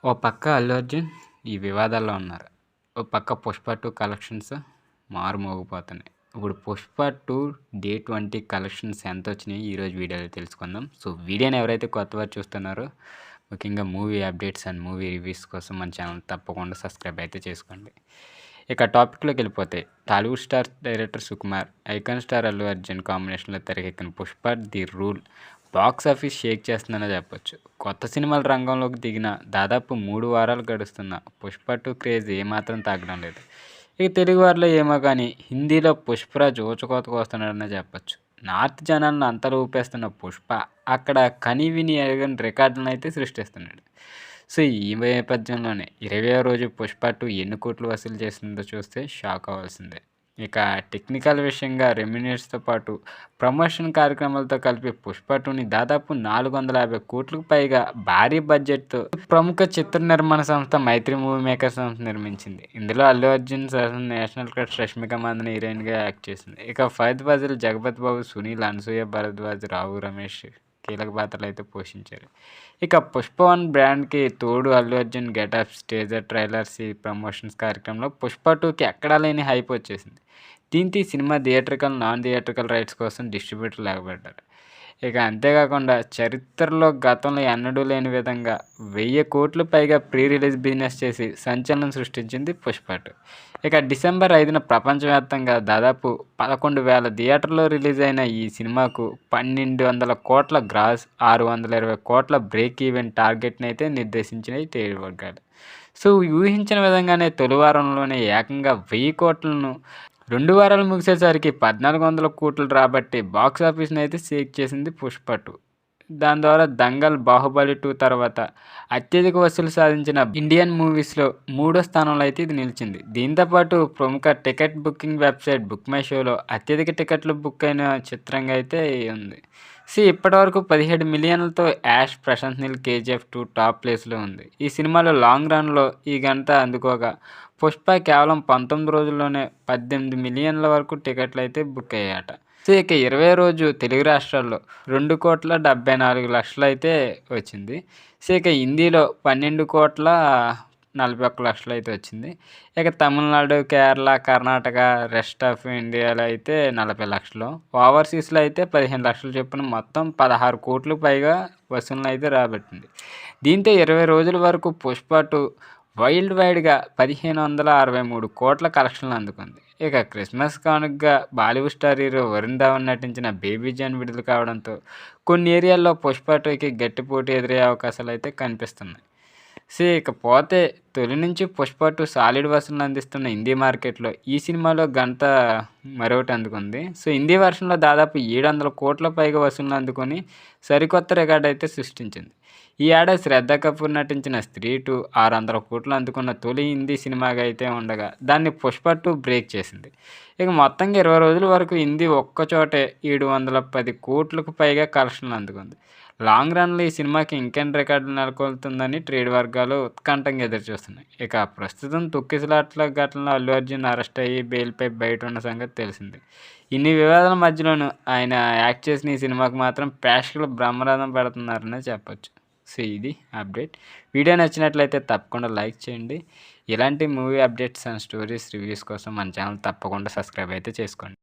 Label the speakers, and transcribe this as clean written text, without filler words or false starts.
Speaker 1: ఓ పక్క అల్లు అర్జున్ ఈ వివాదాల్లో ఉన్నారు. ఓ పక్క 'పుష్ప 2' కలెక్షన్స్ మారుమోగిపోతున్నాయి. ఇప్పుడు 'పుష్ప 2' డే 20 కలెక్షన్స్ ఎంతొచ్చినాయో ఈరోజు వీడియోలో తెలుసుకుందాం. సో వీడియోని ఎవరైతే కొత్తవారు చూస్తున్నారో ముఖ్యంగా movie updates and movie reviews కోసం మన ఛానల్ తప్పకుండా సబ్స్క్రైబ్ అయితే చేసుకోండి. ఇక టాపిక్లోకి వెళ్ళిపోతే Tollywood star director Sukumar, icon star Allu Arjun కాంబినేషన్లో తెరకెక్కిన 'Pushpa the rule' box office shake చేస్తుందనే చెప్పొచ్చు. కొత్త సినిమాల రంగంలోకి దిగిన దాదాపు 3 వారాలు గడుస్తున్న 'పుష్ప 2' క్రేజ్ ఏమాత్రం తగ్గడం లేదు. ఇక తెలుగు వారిలో ఏమో కానీ హిందీలో 'పుష్పరాజ్' ఊచకోతకు వస్తున్నాడనే చెప్పొచ్చు. నార్త్ జనాలను అంతలో ఊపేస్తున్న 'పుష్ప' అక్కడ కని విని ఎరగని రికార్డులను అయితే సృష్టిస్తున్నాడు. సో ఈ నేపథ్యంలోనే 20వ రోజు 'పుష్ప 2' ఎన్ని కోట్లు వసూలు చేసిందో చూస్తే షాక్ అవ్వాల్సిందే. ఇక టెక్నికల్ విషయంగా రెమ్యూనరేట్స్తో పాటు ప్రమోషన్ కార్యక్రమాలతో కలిపి 'పుష్ప 2'ని దాదాపు 450 కోట్లకు పైగా భారీ బడ్జెట్తో ప్రముఖ చిత్ర నిర్మాణ సంస్థ మైత్రి మూవీ మేకర్స్ సంస్థ నిర్మించింది. ఇందులో అల్లు అర్జున్ సరసన నేషనల్ క్రష్ రష్మిక మందన హీరోయిన్గా యాక్ట్ చేసింది. ఇక ఫహద్ ఫాజిల్, జగపతి బాబు, సునీల్, అనసూయ భరద్వాజ్, రావు రమేష్ కీలక పాత్రలు అయితే పోషించారు. ఇక 'పుష్ప 1' బ్రాండ్కి తోడు Allu Arjun getups, teaser trailers, ఈ ప్రమోషన్స్ కార్యక్రమంలో 'పుష్ప 2'కి ఎక్కడా లేని హైప్ వచ్చేసింది. దీంతో ఈ cinema theatrical, non theatrical rights కోసం డిస్ట్రిబ్యూటర్ లేకపోయారు. ఇక అంతేకాకుండా చరిత్రలో గతంలో ఎన్నడూ లేని విధంగా 1000 కోట్ల పైగా ప్రీ రిలీజ్ బిజినెస్ చేసి సంచలనం సృష్టించింది 'పుష్ప 2'. ఇక డిసెంబర్ 5న ప్రపంచవ్యాప్తంగా దాదాపు 11,000 థియేటర్లో రిలీజ్ అయిన ఈ సినిమాకు 1,200 కోట్ల గ్రాస్, 620 కోట్ల బ్రేక్ ఈవెన్ టార్గెట్ని అయితే నిర్దేశించినాయి ట్రేడ్ వర్గాలు. సో ఊహించిన విధంగానే తొలి వారంలోనే ఏకంగా 1000 కోట్లను 2 వారాలు ముగిసేసరికి 1,400 కోట్లు రాబట్టి బాక్సాఫీస్ని అయితే షేక్ చేసింది 'పుష్ప 2'. దాని ద్వారా 'దంగల్', 'బాహుబలి 2' తర్వాత అత్యధిక వసూలు సాధించిన ఇండియన్ మూవీస్లో 3వ స్థానంలో అయితే ఇది నిలిచింది. దీంతోపాటు ప్రముఖ ticket booking website book my షోలో అత్యధిక టికెట్లు బుక్ అయిన చిత్రంగా అయితే ఉంది. ఇప్పటివరకు 17 మిలియన్లతో యాష్, ప్రశాంత్ నీల్ 'కేజీఎఫ్ 2' టాప్ ప్లేస్లో ఉంది. ఈ సినిమాలో లాంగ్ రన్లో ఈ ఘనత అందుకోగా 'పుష్ప' కేవలం 19 రోజుల్లోనే 18 మిలియన్ల వరకు టికెట్లు అయితే బుక్ అయ్యాయట. ఇక 20వ రోజు తెలుగు రాష్ట్రాల్లో 2,74,00,000 అయితే వచ్చింది. ఇక హిందీలో 12,41,00,000 అయితే వచ్చింది. ఇక తమిళనాడు, కేరళ, కర్ణాటక, రెస్ట్ ఆఫ్ ఇండియాలో అయితే 40,00,000, ఓవర్సీస్లో అయితే 15,00,000 చొప్పున మొత్తం 16 కోట్లకు పైగా వసూళ్లను అయితే రాబట్టింది. దీంతో 20 రోజుల వరకు 'పుష్ప 2' వరల్డ్ వైడ్గా 1,563 కోట్ల కలెక్షన్లు అందుకుంది. ఇక క్రిస్మస్ కానుకగా బాలీవుడ్ స్టార్ హీరో వరుణ్ ధవన్ నటించిన 'బేబీ జాన్' విడుదల కావడంతో కొన్ని ఏరియాల్లో 'పుష్ప 2'కి గట్టి పోటీ ఎదురయ్యే అవకాశాలు అయితే కనిపిస్తున్నాయి. ఇకపోతే తొలి నుంచి 'పుష్ప 2' సాలిడ్ వసూళ్లను అందిస్తున్న హిందీ మార్కెట్లో ఈ సినిమాలో ఘనత మరొకటి అందుకుంది. హిందీ వెర్షన్లో దాదాపు 700 కోట్ల పైగా వసూళ్లను అందుకొని సరికొత్త రికార్డు అయితే సృష్టించింది. ఈ ఏడాది శ్రద్ధా కపూర్ నటించిన 'స్త్రీ 2' 600 కోట్లు అందుకున్న తొలి హిందీ సినిమాగా అయితే ఉండగా దాన్ని 'పుష్ప 2' బ్రేక్ చేసింది. ఇక మొత్తంగా 20 రోజుల వరకు హిందీ ఒక్కచోటే 710 కోట్లకు పైగా కలెక్షన్లు అందుకుంది. లాంగ్ రన్లో ఈ సినిమాకి ఇంకెన్ని రికార్డులు నెలకొల్పుతుందని ట్రేడ్ వర్గాలు ఉత్కంఠంగా ఎదురుచూస్తున్నాయి. ఇక ప్రస్తుతం తొక్కిసలాట్ల ఘటనలో అల్లు అర్జున్ అరెస్ట్ అయ్యి బెయిల్పై బయట ఉన్న సంగతి తెలిసింది. ఇన్ని వివాదాల మధ్యలోనూ ఆయన యాక్ట్ చేసిన ఈ సినిమాకు మాత్రం ప్రేక్షకులు బ్రహ్మరథం పడుతున్నారనే చెప్పొచ్చు. ఇది అప్డేట్. వీడియో నచ్చినట్లయితే తప్పకుండా లైక్ చేయండి. ఇలాంటి movie updates and stories reviews కోసం మన ఛానల్ తప్పకుండా సబ్స్క్రైబ్ అయితే చేసుకోండి.